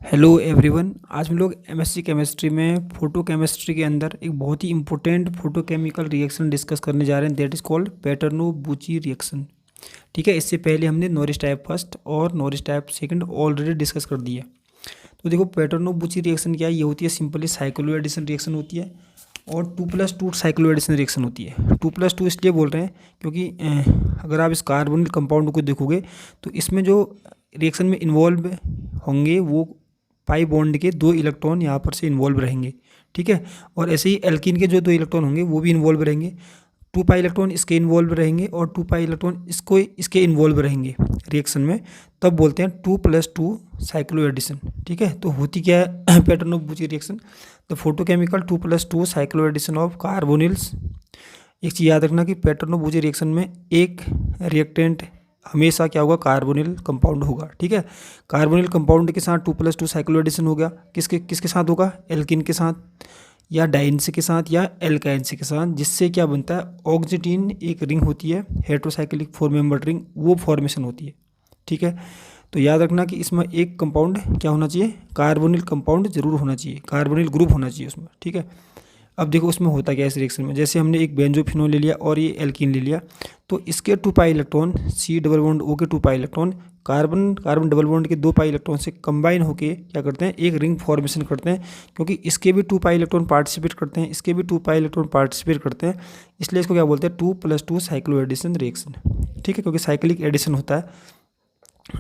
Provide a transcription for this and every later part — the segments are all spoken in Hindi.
Hello everyone. आज हम लोग एमएससी केमिस्ट्री में फोटो केमिस्ट्री के अंदर एक बहुत ही इंपॉर्टेंट फोटोकेमिकल रिएक्शन डिस्कस करने जा रहे हैं, दैट इज़ कॉल्ड पेटर्नो-बुची रिएक्शन। ठीक है, इससे पहले हमने नॉरिस टाइप फर्स्ट और Norris type second already discuss कर दिया। तो देखो, पेटर्नो-बुची रिएक्शन क्या है? ये होती है सिंपली साइक्लो एडिशन रिएक्शन होती है और 2+2 साइक्लो एडिशन रिएक्शन होती है। 2+2 इसलिए बोल रहे हैं क्योंकि अगर आप इस कार्बोनिल कंपाउंड को देखोगे तो इसमें जो रिएक्शन में इन्वॉल्व होंगे वो पाई बॉन्ड के 2 इलेक्ट्रॉन यहाँ पर से इन्वॉल्व रहेंगे। ठीक है, और ऐसे ही एल्कीन के जो 2 इलेक्ट्रॉन होंगे वो भी इन्वॉल्व रहेंगे। 2 पाई इलेक्ट्रॉन इसके इन्वॉल्व रहेंगे और 2 पाई इलेक्ट्रॉन इसके इन्वॉल्व रहेंगे रिएक्शन में, तब बोलते हैं 2+2 साइक्लो एडिशन। ठीक है, तो होती क्या है Paterno Buchi reaction? The photochemical 2+2 cycloaddition of carbonyls. एक चीज़ याद रखना कि पेटर्नो-बुची रिएक्शन में एक रिएक्टेंट हमेशा क्या होगा? कार्बोनिल कंपाउंड होगा। ठीक है, कार्बोनिल कंपाउंड के साथ 2+2 साइक्लो एडिशन हो गया। किसके किसके साथ होगा? एल्किन के साथ या डाइंस के साथ या एल्काइंस के साथ, जिससे क्या बनता है? ऑक्सीटीन एक रिंग होती है हेटेरोसाइक्लिक 4 मेंबर रिंग, वो फॉर्मेशन होती है। ठीक है, तो याद रखना कि इसमें एक कंपाउंड क्या होना चाहिए? कार्बोनिल कंपाउंड जरूर होना चाहिए, कार्बोनिल ग्रुप होना चाहिए उसमें। ठीक है, अब देखो उसमें होता क्या है इस रिएक्शन में। जैसे हमने एक बेंजोफिनोल ले लिया और ये एल्कीन ले लिया, तो इसके 2 pi electron C double bond O के 2 pi electron carbon carbon double bond के 2 पाई इलेक्ट्रॉन से कंबाइन होके क्या करते हैं? एक रिंग फॉर्मेशन करते हैं, क्योंकि इसके भी 2 पाई इलेक्ट्रॉन पार्टिसिपेट करते हैं, इसके भी 2 पाई इलेक्ट्रॉन पार्टिसिपेट करते हैं, इसलिए इसको क्या बोलते हैं? 2+2 साइक्लो एडिशन रिएक्शन। ठीक है, क्योंकि साइक्लिक एडिशन होता है।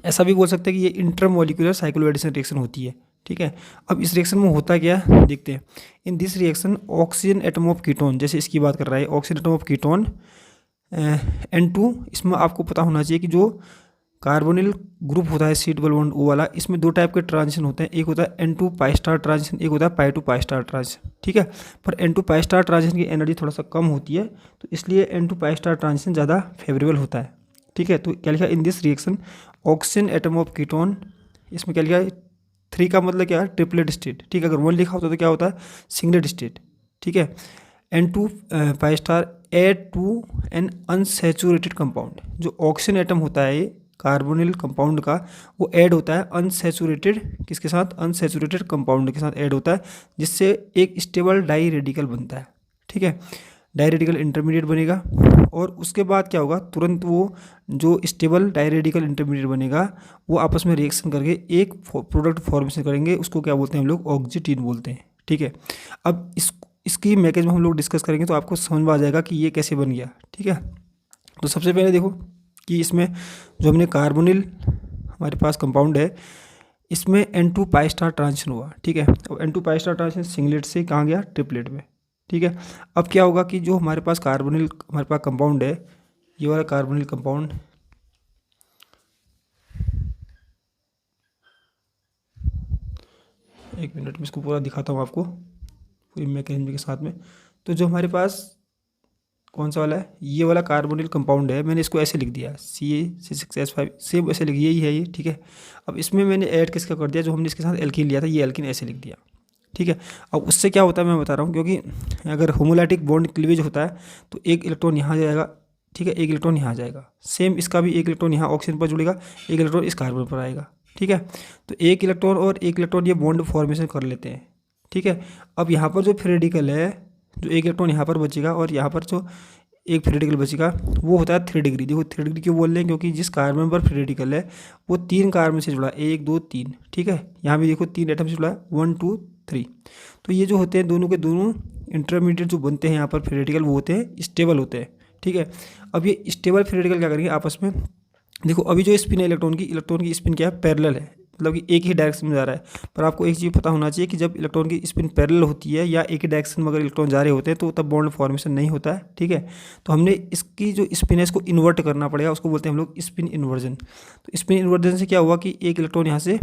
ऐसा भी बोल सकते हैं कि ये इंटरमोलिकुलर साइक्लो एडिशन रिएक्शन होती है। ठीक है, अब इस रिएक्शन में होता क्या है देखते हैं। In this reaction oxygen atom of ketone, जैसे इसकी बात कर रहा है, oxygen atom of ketone N2, इसमें आपको पता होना चाहिए कि जो कार्बोनिल ग्रुप होता है सी डबल बॉन्ड ओ वाला, इसमें 2 टाइप के ट्रांजिशन होते हैं। एक होता है N2 पाई स्टार ट्रांजिशन, एक होता है पाई टू पाई स्टार ट्रांजिशन। ठीक है, पर N2 पाई स्टार ट्रांजिशन की एनर्जी थोड़ा सा कम होती है, तो इसलिए N2 पाई स्टार ट्रांजिशन ज़्यादा फेवरेबल होता है। ठीक है, तो क्या लिखा in this reaction oxygen atom of ketone, इसमें क्या लिखा है? 3 का मतलब क्या है? Triplet state. ठीक है, अगर 1 लिखा होता तो क्या होता है? Singlet state. ठीक है, N2 pi star add to an unsaturated compound. जो ऑक्सीजन एटम होता है ये कार्बोनिल कंपाउंड का, वो ऐड होता है अनसैचुरेटेड, किसके साथ? अनसैचुरेटेड कंपाउंड के साथ ऐड होता है, जिससे एक स्टेबल डाई रेडिकल बनता है। ठीक है, डाई रेडिकल इंटरमीडिएट बनेगा और उसके बाद क्या होगा? तुरंत वो जो स्टेबल डाई रेडिकल इंटरमीडिएट बनेगा वो आपस में रिएक्शन करके एक प्रोडक्ट फॉर्मेशन करेंगे, उसको क्या बोलते हैं हम लोग? ऑक्सीटीन बोलते हैं। ठीक है, अब इसकी मैकेनिज्म हम लोग डिस्कस करेंगे तो आपको समझ में आ जाएगा कि ये कैसे बन गया। ठीक है, तो सबसे पहले देखो कि इसमें जो हमने कार्बोनिल हमारे पास कंपाउंड है, इसमें N2 पाई स्टार ट्रांजिशन हुआ। ठीक है, और N2 pi star transition singlet से कहाँ गया? ट्रिपलेट में। ठीक है, अब क्या होगा कि जो हमारे पास कार्बोनिल हमारे पास कंपाउंड है, ये वाला कार्बोनिल कंपाउंड, एक मिनट में इसको पूरा दिखाता हूँ आपको पूरी मैकेनिज्म के साथ में। तो जो हमारे पास कौन सा वाला है? ये वाला कार्बोनिल कंपाउंड है, मैंने इसको ऐसे लिख दिया CaC6H5, सेम ऐसे लिख यही है ये। ठीक है, अब इसमें मैंने ऐड किसका कर दिया? जो हमने इसके साथ एल्कीन लिया था, ये एल्कीन ऐसे लिख दिया। ठीक है, अब उससे क्या होता है मैं बता रहा हूँ, क्योंकि अगर होमोलैटिक बॉन्ड क्लीवेज होता है तो एक इलेक्ट्रॉन यहाँ जाएगा। ठीक है, एक इलेक्ट्रॉन यहाँ जाएगा, सेम इसका भी एक इलेक्ट्रॉन यहाँ ऑक्सीजन पर जुड़ेगा, एक इलेक्ट्रॉन इस कार्बन पर आएगा। ठीक है, तो एक इलेक्ट्रॉन और एक इलेक्ट्रॉन ये बॉन्ड फॉर्मेशन कर लेते हैं। ठीक है, अब यहाँ पर जो फ्री रेडिकल है, जो एक इलेक्ट्रॉन यहाँ पर बचेगा और यहाँ पर जो एक फ्री रेडिकल बचेगा, वो होता है 3 डिग्री। देखो 3 डिग्री क्यों बोल रहे हैं? क्योंकि जिस कार्बन पर फ्री रेडिकल है वो 3 कार्बन से जुड़ा है, 1 2 3। ठीक है, यहाँ भी देखो 3 एटम से जुड़ा है, 1 2 3। तो ये जो होते हैं दोनों के दोनों इंटरमीडिएट जो बनते हैं यहाँ पर फ्री रेडिकल, वो होते हैं स्टेबल होते हैं। ठीक है, अब ये स्टेबल फ्री रेडिकल क्या करेंगे आपस में? देखो अभी जो स्पिन है इलेक्ट्रॉन की स्पिन क्या है? पैरेलल है, मतलब कि एक ही डायरेक्शन में जा रहा है। पर आपको एक चीज़ पता होना चाहिए कि जब इलेक्ट्रॉन की स्पिन पैरेलल होती है या एक ही डायरेक्शन में अगर इलेक्ट्रॉन जा रहे होते हैं तो तब बॉन्ड फॉर्मेशन नहीं होता है। ठीक है, तो हमने इसकी जो स्पिन है इसको इन्वर्ट करना पड़ेगा, उसको बोलते हैं हम लोग स्पिन इन्वर्जन। तो स्पिन इन्वर्जन से क्या हुआ कि एक इलेक्ट्रॉन यहाँ से,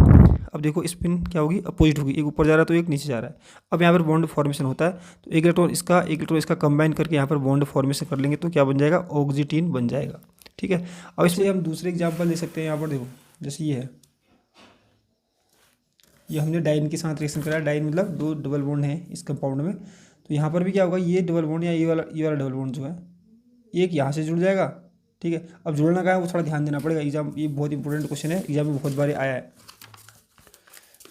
अब देखो स्पिन क्या होगी? अपोजिट होगी, एक ऊपर जा रहा है तो एक नीचे जा रहा है। अब यहाँ पर बॉन्ड फॉर्मेशन होता है, तो एक इलेक्ट्रॉन इसका कंबाइन करके यहाँ पर बॉन्ड फॉर्मेशन कर लेंगे तो क्या बन जाएगा? ऑक्सीटीन बन जाएगा। ठीक है, अब इसलिए हम दूसरे एग्जाम्पल ले सकते हैं। यहाँ पर देखो जैसे ये है, ये हमने डाइन के साथ रिएक्शन करा है। डाइन मतलब 2 डबल बॉन्ड हैं इस कंपाउंड में, तो यहाँ पर भी क्या होगा? ये डबल बॉन्ड या ये वाला डबल बॉन्ड जो है एक यहाँ से जुड़ जाएगा। ठीक है, अब जुड़ना का है वो थोड़ा ध्यान देना पड़ेगा, एग्जाम ये बहुत इंपॉर्टेंट क्वेश्चन है, एग्जाम में बहुत बार आया है।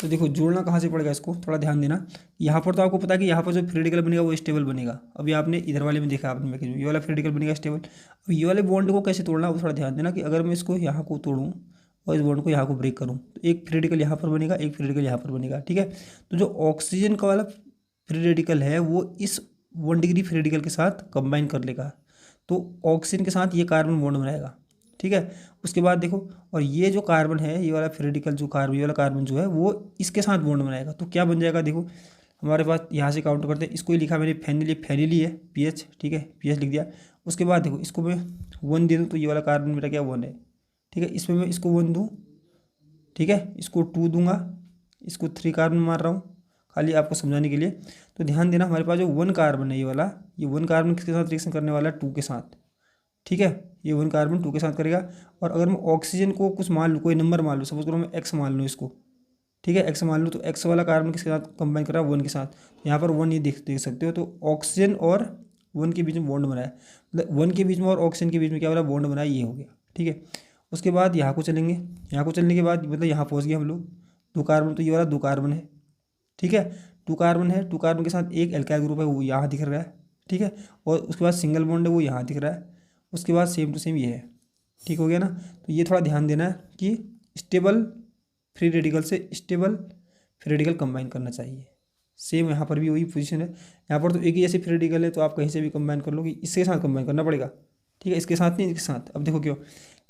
तो देखो जोड़ना कहाँ से पड़ेगा, इसको थोड़ा ध्यान देना। यहाँ पर तो आपको पता है कि यहाँ पर जो फ्री रेडिकल बनेगा वो स्टेबल बनेगा। अभी आपने इधर वाले में देखा आपने मैकेनिज्म, ये वाला फ्री रेडिकल बनेगा स्टेबल। अब ये वाले बॉन्ड को कैसे तोड़ना वो थोड़ा ध्यान देना कि अगर मैं इसको यहाँ को तोड़ूँ और इस बॉन्ड को यहाँ को ब्रेक करूँ तो एक फ्री रेडिकल यहाँ पर बनेगा, एक फ्री रेडिकल यहाँ पर बनेगा, ठीक है। तो जो ऑक्सीजन का वाला फ्री रेडिकल है वो इस 1 डिग्री फ्री रेडिकल के साथ कंबाइन कर लेगा, तो ऑक्सीजन के साथ ये कार्बन बॉन्ड बनाएगा, ठीक है। उसके बाद देखो, और ये जो कार्बन है, ये वाला फ्री रेडिकल जो कार्बन, ये वाला कार्बन जो है वो इसके साथ बॉन्ड बनाएगा, तो क्या बन जाएगा देखो हमारे पास। यहाँ से काउंट करते हैं, इसको ही लिखा मैंने फेनिली है पीएच, ठीक है, पीएच लिख दिया। उसके बाद देखो इसको मैं 1 दे दूँ तो ये वाला कार्बन मेरा क्या 1 है, ठीक है। इसमें मैं इसको 1 दूँ, ठीक है, इसको 2 दूंगा, इसको 3 कार्बन मार रहा हूँ खाली आपको समझाने के लिए। तो ध्यान देना हमारे पास जो 1 कार्बन है ये वाला, ये 1 कार्बन किसके साथ रिएक्शन करने वाला है, 2 के साथ, ठीक है। ये 1 कार्बन 2 के साथ करेगा। और अगर मैं ऑक्सीजन को कुछ मान लूँ, कोई नंबर मान लूँ, सपोज करो मैं एक्स मान लूँ इसको, ठीक है, एक्स मान लूँ, तो एक्स वाला कार्बन किसके साथ कंबाइन कर रहा है 1 के साथ। यहाँ पर 1 ये देख सकते हो, तो ऑक्सीजन और 1 के बीच में बॉन्ड बना है, मतलब 1 के बीच में और ऑक्सीजन के बीच में क्या वाला बॉन्ड बना है, ये हो गया, ठीक है। उसके बाद यहाँ को चलेंगे, यहाँ को चलने के बाद मतलब यहाँ पहुँच गए हम लोग, 2 कार्बन, तो ये वाला 2 कार्बन है, ठीक है, 2 कार्बन है। 2 कार्बन के साथ एक एल्काइल ग्रुप है वो यहाँ दिख रहा है, ठीक है। और उसके बाद सिंगल बॉन्ड है वो यहाँ दिख रहा है। उसके बाद सेम टू सेम ये है, ठीक हो गया ना। तो ये थोड़ा ध्यान देना है कि स्टेबल फ्री रेडिकल से स्टेबल फ्री रेडिकल कंबाइन करना चाहिए। सेम यहाँ पर भी वही पोजीशन है, यहाँ पर तो एक ही जैसे फ्री रेडिकल है तो आप कहीं से भी कंबाइन कर लो, कि इसके साथ कंबाइन करना पड़ेगा, ठीक है, इसके साथ नहीं, इसके साथ। अब देखो क्यों,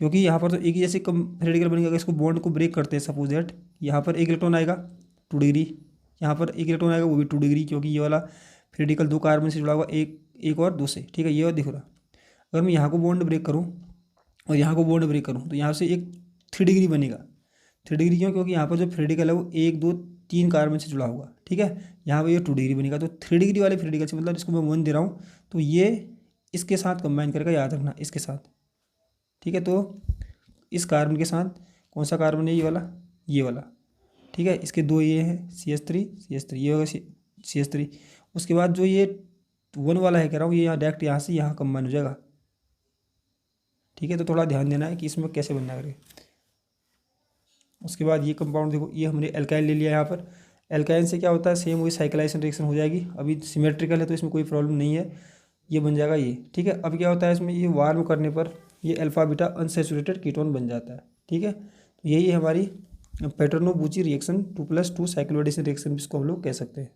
क्योंकि यहाँ पर तो एक ही जैसे फ्री रेडिकल बनेगा। अगर इसको बॉन्ड को ब्रेक करते हैं सपोज दैट, यहाँ पर एक इलेक्ट्रॉन आएगा 2 डिग्री, यहाँ पर एक इलेक्ट्रॉन आएगा वो भी 2 डिग्री, क्योंकि ये वाला फ्री रेडिकल 2 कार्बन से जुड़ा हुआ, एक और 2 से, ठीक है, ये और दिख रहा। अगर मैं यहाँ को बॉन्ड ब्रेक करूँ और यहाँ को बॉन्ड ब्रेक करूँ तो यहाँ से एक 3 डिग्री बनेगा। 3 डिग्री क्यों, क्योंकि यहाँ पर जो फ्री रेडिकल है वो 1 2 3 कार्बन से जुड़ा होगा, ठीक है। यहाँ पर ये 2 डिग्री बनेगा, तो 3 डिग्री वाले फ्री रेडिकल से, मतलब इसको मैं 1 दे रहा हूँ तो ये इसके साथ कंबाइन करके, याद रखना इसके साथ, ठीक है। तो इस कार्बन के साथ कौन सा कार्बन है, ये वाला, ठीक है। इसके 2 ये हैं CH3 ये होगा CH3। उसके बाद जो ये 1 वाला है कह रहा हूँ, ये यहाँ डायरेक्ट यहाँ से यहाँ कंबाइन हो जाएगा, ठीक है। तो थोड़ा ध्यान देना है कि इसमें कैसे बनना करें। उसके बाद ये कंपाउंड देखो, ये हमने एल्काइल ले लिया। यहाँ पर एल्काइन से क्या होता है, सेम वही साइक्लाइजेशन रिएक्शन हो जाएगी। अभी सिमेट्रिकल है तो इसमें कोई प्रॉब्लम नहीं है, ये बन जाएगा ये, ठीक है। अब क्या होता है इसमें, ये वार्म करने पर ये अल्फा बीटा अनसैचुरेटेड कीटोन बन जाता है, ठीक है। तो यही है हमारी पेटर्नो बुची रिएक्शन 2+2 साइक्लोएडिशन रिएक्शन, जिसको हम लोग कह सकते हैं।